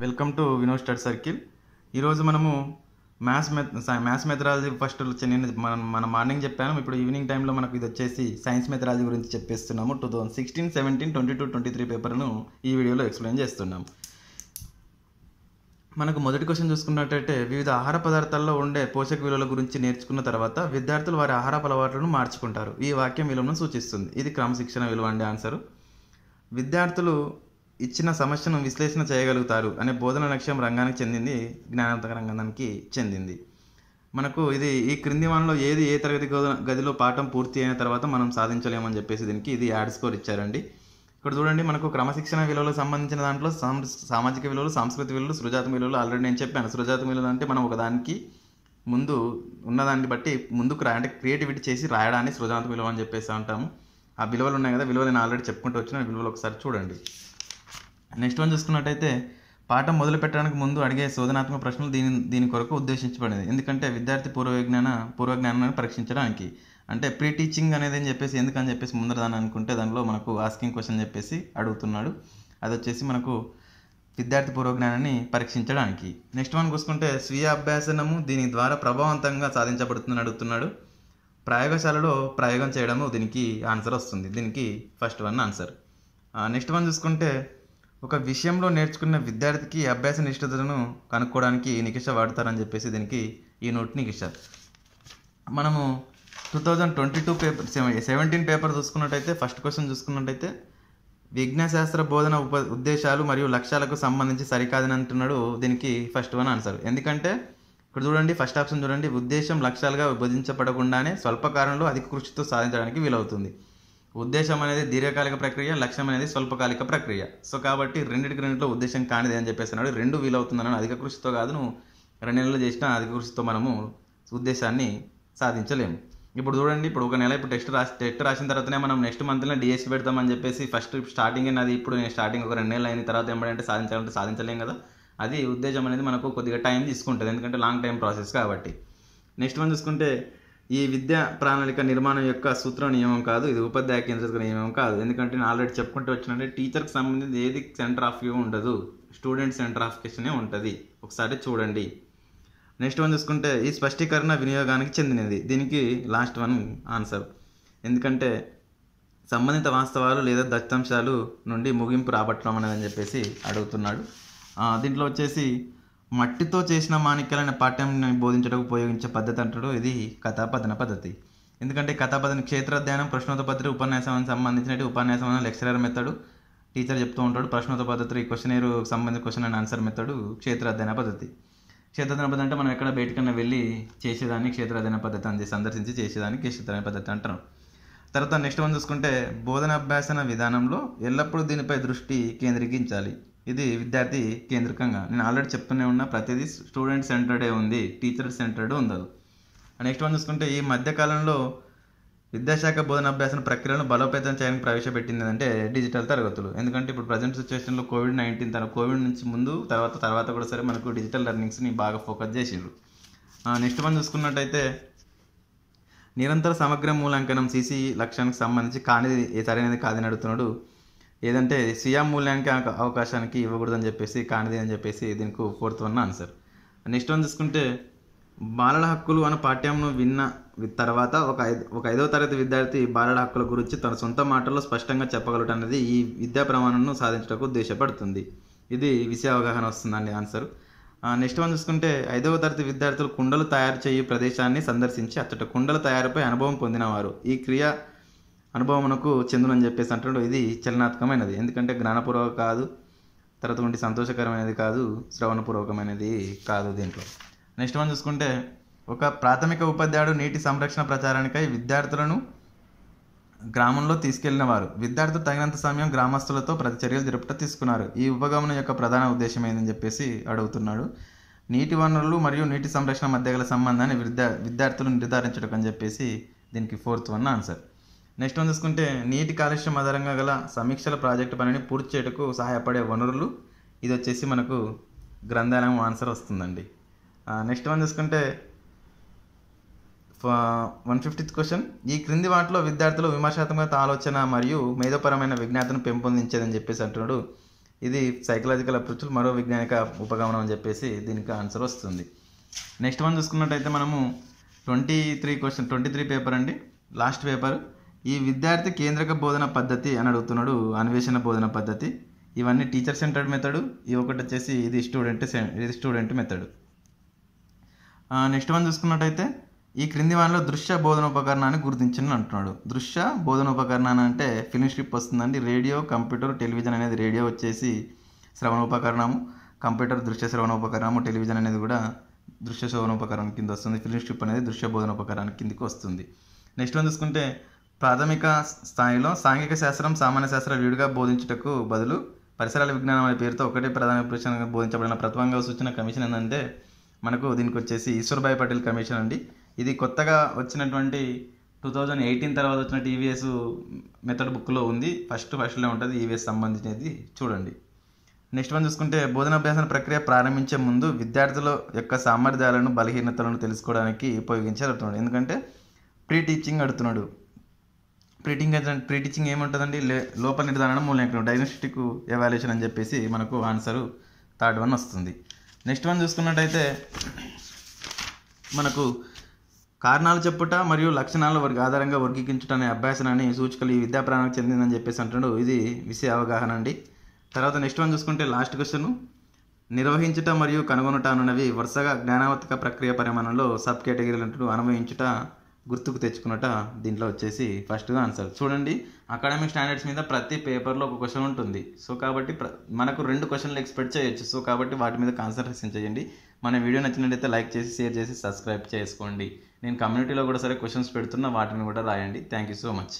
Welcome to Vinod study circle. ఈరోజు మనము maths methodology first నేను మన మార్నింగ్ చెప్పాను. ఇప్పుడు ఈవినింగ్ టైంలో మనకు ఇది వచ్చేసి సైన్స్ మెథడాలజీ గురించి చెప్పేస్తున్నాము. 2016, 17, 22, 23 పేపర్ను ఈ వీడియోలో ఎక్స్ప్లెయిన్ చేస్తున్నాము. మనకు మొదటి క్వశ్చన్ చూసుకున్నట్టయితే, వివిధ ఆహార పదార్థాల్లో ఉండే పోషక విలువల గురించి నేర్చుకున్న తర్వాత విద్యార్థులు వారి ఆహార అలవాట్లను మార్చుకుంటారు. ఈ వాక్యం విలువను సూచిస్తుంది. ఇది క్రమశిక్షణ విలువ అండి ఆన్సరు. విద్యార్థులు ఇచ్చిన సమస్యను విశ్లేషణ చేయగలుగుతారు అనే బోధన లక్ష్యం రంగానికి చెందింది, జ్ఞానాత్మక రంగానికి చెందింది. మనకు ఇది ఈ క్రింది వానలో ఏది ఏ తరగతి గదిలో పాఠం పూర్తి అయిన తర్వాత మనం సాధించలేమని చెప్పేసి దీనికి ఇది యాడ్ స్కోర్ ఇచ్చారండి. ఇక్కడ చూడండి, మనకు క్రమశిక్షణ విలువలకు సంబంధించిన దాంట్లో సామాజిక విలువలు, సాంస్కృతిక విలువలు, సృజాత్మక విలువలు ఆల్రెడీ నేను చెప్పాను. సృజాత్మక విలువలు అంటే మనం ఒకదానికి ముందు ఉన్నదాన్ని బట్టి ముందుకు అంటే క్రియేటివిటీ చేసి రాయడాన్ని సృజనాత్మక విలువ అని చెప్పేసి అంటాము. ఆ విలువలు ఉన్నాయి కదా, విలువలు నేను ఆల్రెడీ చెప్పుకుంటూ వచ్చిన విలువలు ఒకసారి చూడండి. నెక్స్ట్ వన్ చూసుకున్నట్టయితే, పాఠం మొదలు పెట్టడానికి ముందు అడిగే శోధనాత్మక ప్రశ్నలు దీని కొరకు ఉద్దేశించబడింది. ఎందుకంటే విద్యార్థి పూర్వజ్ఞానాన్ని పరీక్షించడానికి. అంటే ప్రీ టీచింగ్ అనేది అని చెప్పేసి ఎందుకని చెప్పేసి ముందర దాన్ని అనుకుంటే దానిలో మనకు ఆస్కింగ్ క్వశ్చన్ చెప్పేసి అడుగుతున్నాడు. అది వచ్చేసి మనకు విద్యార్థి పూర్వజ్ఞానాన్ని పరీక్షించడానికి. నెక్స్ట్ వన్ చూసుకుంటే, స్వీయ అభ్యాసనము దీని ద్వారా ప్రభావవంతంగా సాధించబడుతుందని అడుగుతున్నాడు. ప్రయోగశాలలో ప్రయోగం చేయడము దీనికి ఆన్సర్ వస్తుంది. దీనికి first one answer. Next one చూసుకుంటే, ఒక విషయంలో నేర్చుకున్న విద్యార్థికి అభ్యాస నిష్ఠతను కనుక్కోవడానికి నికిష వాడతారని చెప్పేసి దీనికి ఈ నోట్ నికిష. మనము 2022 పేపర్ 17 పేపర్ చూసుకున్నట్టయితే ఫస్ట్ క్వశ్చన్ చూసుకున్నట్టయితే, విజ్ఞానశాస్త్ర బోధన ఉద్దేశాలు మరియు లక్ష్యాలకు సంబంధించి సరికాదని అంటున్నాడు. దీనికి ఫస్ట్ వన్ ఆన్సర్. ఎందుకంటే ఇక్కడ చూడండి, ఫస్ట్ ఆప్షన్ చూడండి, ఉద్దేశం లక్ష్యాలుగా విభజించబడకుండానే స్వల్పకాలంలో అధిక కృషితో సాధించడానికి వీలవుతుంది. ఉద్దేశం అనేది దీర్ఘకాలిక ప్రక్రియ, లక్ష్యం అనేది స్వల్పకాలిక ప్రక్రియ. సో కాబట్టి రెండింటిలో ఉద్దేశం కానిది అని చెప్పేస్తున్నాడు. రెండు వీలవుతుందన్నాడు. అధిక కృషితో కాదు, నువ్వు 2 నెలలు చేసినా అధిక కృషితో మనము ఉద్దేశాన్ని సాధించలేము. ఇప్పుడు చూడండి, ఇప్పుడు ఒక నెల ఇప్పుడు టెస్ట్ రాసిన తర్వాతనే మనం నెక్స్ట్ మంత్లో డిఎస్సి పెడతామని చెప్పేసి ఫస్ట్ స్టార్టింగ్ అది ఇప్పుడు నేను స్టార్టింగ్ ఒక 2 నెలలు అయిన తర్వాత ఏమంటే సాధించలేం కదా. అది ఉద్దేశం అనేది మనకు కొద్దిగా టైం తీసుకుంటుంది, ఎందుకంటే లాంగ్ టైం ప్రాసెస్ కాబట్టి. నెక్స్ట్ వన్ చూసుకుంటే, ఈ విద్యా ప్రణాళిక నిర్మాణం యొక్క సూత్ర నియమం కాదు, ఇది ఉపాధ్యాయ కేంద్రీకృత నియమం కాదు. ఎందుకంటే నేను ఆల్రెడీ చెప్పుకుంటూ వచ్చినంటే టీచర్కి సంబంధించి ఏది సెంటర్ ఆఫ్ వ్యూ ఉండదు, స్టూడెంట్ సెంటర్ ఆఫ్ క్వశ్చనే ఉంటుంది. ఒకసారి చూడండి. నెక్స్ట్ వన్ చూసుకుంటే, ఈ స్పష్టీకరణ వినియోగానికి చెందినది. దీనికి లాస్ట్ వన్ ఆన్సర్. ఎందుకంటే సంబంధిత వాస్తవాలు లేదా దత్తాంశాలు నుండి ముగింపు రాబట్టడం అనేది అని చెప్పేసి అడుగుతున్నాడు. దీంట్లో వచ్చేసి మట్టితో చేసిన మాణిక్యాలనే పాఠ్యాన్ని బోధించడానికి ఉపయోగించే పద్ధతి అంటాడు. ఇది కథాపధన పద్ధతి. ఎందుకంటే కథాపధన క్షేత్రాధ్యయనం, ప్రశ్నోత్తర పద్ధతి, ఉపన్యాసానికి సంబంధించిన ఉపన్యాసం లెక్చరర్ మెథడు, టీచర్ చెప్తూ ఉంటాడు. ప్రశ్నోత్తర పద్ధతి క్వశ్చనేరు సంబంధించిన క్వశ్చన్ అండ్ ఆన్సర్ మెథడు క్షేత్రాధ్యయన పద్ధతి. క్షేత్రాధ్యయన పద్ధతి అంటే మనం ఎక్కడ బయటకన్నా వెళ్ళి చేసేదాన్ని క్షేత్రాధ్యయన పద్ధతి అని సందర్శించి చేసేదాన్ని క్షేత్రాధ్యయన పద్ధతి అంటారు. తర్వాత నెక్స్ట్ వన్ చూసుకుంటే, బోధన అభ్యాసన విధానంలో ఎల్లప్పుడూ దీనిపై దృష్టి కేంద్రీకరించాలి. ఇది విద్యార్థి కేంద్రికంగా. నేను ఆల్రెడీ చెప్తూనే ఉన్నా, ప్రతిదీ స్టూడెంట్ సెంటర్డే ఉంది, టీచర్ సెంటర్డ్ ఉండదు. నెక్స్ట్ వన్ చూసుకుంటే, ఈ మధ్యకాలంలో విద్యాశాఖ బోధన అభ్యాసన ప్రక్రియలను బలోపేతం చేయడానికి ప్రవేశపెట్టింది అంటే డిజిటల్ తరగతులు. ఎందుకంటే ఇప్పుడు ప్రజెంట్ సిచ్యువేషన్లో కోవిడ్ నుంచి ముందు తర్వాత కూడా సరే మనకు డిజిటల్ లెర్నింగ్స్ని బాగా ఫోకస్ చేసిండ్రు. నెక్స్ట్ వన్ చూసుకున్నట్టయితే, నిరంతర సమగ్ర మూల్యాంకనం సిసి లక్ష్యానికి సంబంధించి కానిది సరైనది కాదని అడుగుతున్నాడు. ఏదంటే స్వీయ మూల్యాంకన అవకాశానికి ఇవ్వకూడదని చెప్పేసి కానిది అని చెప్పేసి దీనికి fourth one answer. Next one చూసుకుంటే, బాలల హక్కులు అనే పాఠ్యంను విన్న తర్వాత ఒక 5వ తరగతి విద్యార్థి బాలల హక్కుల గురించి తన సొంత మాటల్లో స్పష్టంగా చెప్పగలటం అనేది ఈ విద్యా ప్రమాణాలను సాధించడానికి ఉద్దేశపడుతుంది. ఇది విషయ అవగాహన వస్తుందండి ఆన్సర్. నెక్స్ట్ వన్ చూసుకుంటే, 5వ తరగతి విద్యార్థులు కుండలు తయారు చేయు ప్రదేశాన్ని సందర్శించి అచ్చట కుండల తయారీపై అనుభవం పొందినవారు. ఈ క్రియ అనుభవమునకు చెందునని చెప్పేసి అంటాడు. ఇది చలనాత్మకమైనది. ఎందుకంటే జ్ఞానపూర్వక కాదు, తర్వాత ఉండి సంతోషకరమైనది కాదు, శ్రవణపూర్వకమైనది కాదు దీంట్లో. నెక్స్ట్ వన్ చూసుకుంటే, ఒక ప్రాథమిక ఉపాధ్యాయుడు నీటి సంరక్షణ ప్రచారానికై విద్యార్థులను గ్రామంలో తీసుకెళ్లినవారు. విద్యార్థులు తగినంత సమయం గ్రామస్తులతో చర్యలు జరుపుట తీసుకున్నారు. ఈ ఉపగమనం యొక్క ప్రధాన ఉద్దేశం ఏందని చెప్పేసి అడుగుతున్నాడు. నీటి వనరులు మరియు నీటి సంరక్షణ మధ్య గల సంబంధాన్ని విద్యార్థులు నిర్ధారించడం అని చెప్పేసి దీనికి fourth one answer. Next one చూసుకుంటే, నీటి కాలుష్యం ఆధారంగా గల సమీక్షల ప్రాజెక్టు పనిని పూర్తి చేయటకు సహాయపడే వనరులు. ఇది వచ్చేసి మనకు గ్రంథాలయం ఆన్సర్ వస్తుందండి. నెక్స్ట్ వన్ చూసుకుంటే, 150th క్వశ్చన్, ఈ క్రింది వాటిలో విద్యార్థులు విమర్శాత్మక ఆలోచన మరియు మేధోపరమైన విజ్ఞాతను పెంపొందించేదని చెప్పేసి అంటున్నాడు. ఇది సైకలాజికల్ అప్రోచ్ మరో వైజ్ఞానిక ఉపగమనం అని చెప్పేసి దీనికి ఆన్సర్ వస్తుంది. నెక్స్ట్ వన్ చూసుకున్నట్టయితే మనము 23 పేపర్ అండి, లాస్ట్ పేపర్. ఈ విద్యార్థి కేంద్రక బోధన పద్ధతి అని అడుగుతున్నాడు, అన్వేషణ బోధన పద్ధతి. ఇవన్నీ టీచర్ సెంటర్డ్ మెథడ్, ఇవి ఒకటి వచ్చేసి ఇది స్టూడెంట్ మెథడ్. నెక్స్ట్ వన్ చూసుకున్నట్టయితే ఈ క్రింది వానిలో దృశ్య బోధనోపకరణాన్ని గుర్తించండి అంటున్నాడు. దృశ్య బోధనోపకరణాన్ని అంటే ఫిల్మ్ స్ట్రిప్ వస్తుందండి. రేడియో, కంప్యూటర్, టెలివిజన్ అనేది రేడియో వచ్చేసి శ్రవణోపకరణము, కంప్యూటర్ దృశ్య శ్రవణోపకరణము, టెలివిజన్ అనేది కూడా దృశ్య శ్రవణోపకరణం కింద వస్తుంది. ఫిల్మ్ స్ట్రిప్ అనేది దృశ్య బోధనోపకరణం కిందికి వస్తుంది. నెక్స్ట్ వన్ చూసుకుంటే ప్రాథమిక స్థాయిలో సాంఘిక శాస్త్రం, సామాన్య శాస్త్రం విడిగా బోధించుటకు బదులు పరిసరాల విజ్ఞానం అనే పేరుతో ఒకటే ప్రధాన ప్రశ్నగా బోధించబడిన ప్రతిభంగా సూచన కమిషన్ ఏంటంటే మనకు దీనికి వచ్చేసి ఈశ్వర్భాయ్ పటేల్ కమిషన్ అండి. ఇది కొత్తగా వచ్చినటువంటి 2018 తర్వాత వచ్చిన టీవీఎస్ మెథడ్ బుక్లో ఉంది. ఫస్ట్లో ఉంటుంది ఈవీఎస్ సంబంధించినది, చూడండి. నెక్స్ట్ వన్ చూసుకుంటే బోధనాభ్యాసన ప్రక్రియ ప్రారంభించే ముందు విద్యార్థుల యొక్క సామర్థ్యాలను, బలహీనతలను తెలుసుకోవడానికి ఉపయోగించారు. ఎందుకంటే ప్రీ టీచింగ్ అడుగుతున్నాడు. ప్రీ టీచింగ్ ఏముంటుందండి, లోప నిర్ధారణ, మూల్యాంకనం, డయాగ్నోస్టిక్ ఎవాల్యుయేషన్ అని చెప్పేసి మనకు ఆన్సరు థర్డ్ వన్ వస్తుంది. నెక్స్ట్ వన్ చూసుకున్నట్టయితే మనకు కారణాలు చెప్పుట మరియు లక్షణాల ఆధారంగా వర్గీకరించుట అనే అభ్యాసనాన్ని సూచికలు ఈ విద్యా ప్రాణానికి చెందిందని చెప్పేసి అంటున్నాడు. ఇది విషయ అవగాహన అండి. తర్వాత నెక్స్ట్ వన్ చూసుకుంటే లాస్ట్ క్వశ్చన్, నిర్వహించుట మరియు కనుగొనుట అనున్నవి వరుసగా జ్ఞానాత్మక ప్రక్రియ పరిమాణంలో సబ్ కేటగిరీలు అంటూ అనుభవించుట, గుర్తుకు తెచ్చుకున్నట దీంట్లో వచ్చేసి ఫస్ట్గా ఆన్సర్. చూడండి, అకాడమిక్ స్టాండర్డ్స్ మీద ప్రతి పేపర్లో ఒక క్వశ్చన్ ఉంటుంది. సో కాబట్టి మనకు 2 క్వశ్చన్లు ఎక్స్పెక్ట్ చేయొచ్చు. సో కాబట్టి వాటి మీద కాన్సన్ట్రేషన్ చేయండి. మన వీడియో నచ్చినట్లయితే లైక్ చేసి, షేర్ చేసి, సబ్స్క్రైబ్ చేసుకోండి. నేను కమ్యూనిటీలో కూడా సరే క్వశ్చన్స్ పెడుతున్నా, వాటిని కూడా రాయండి. Thank you so much.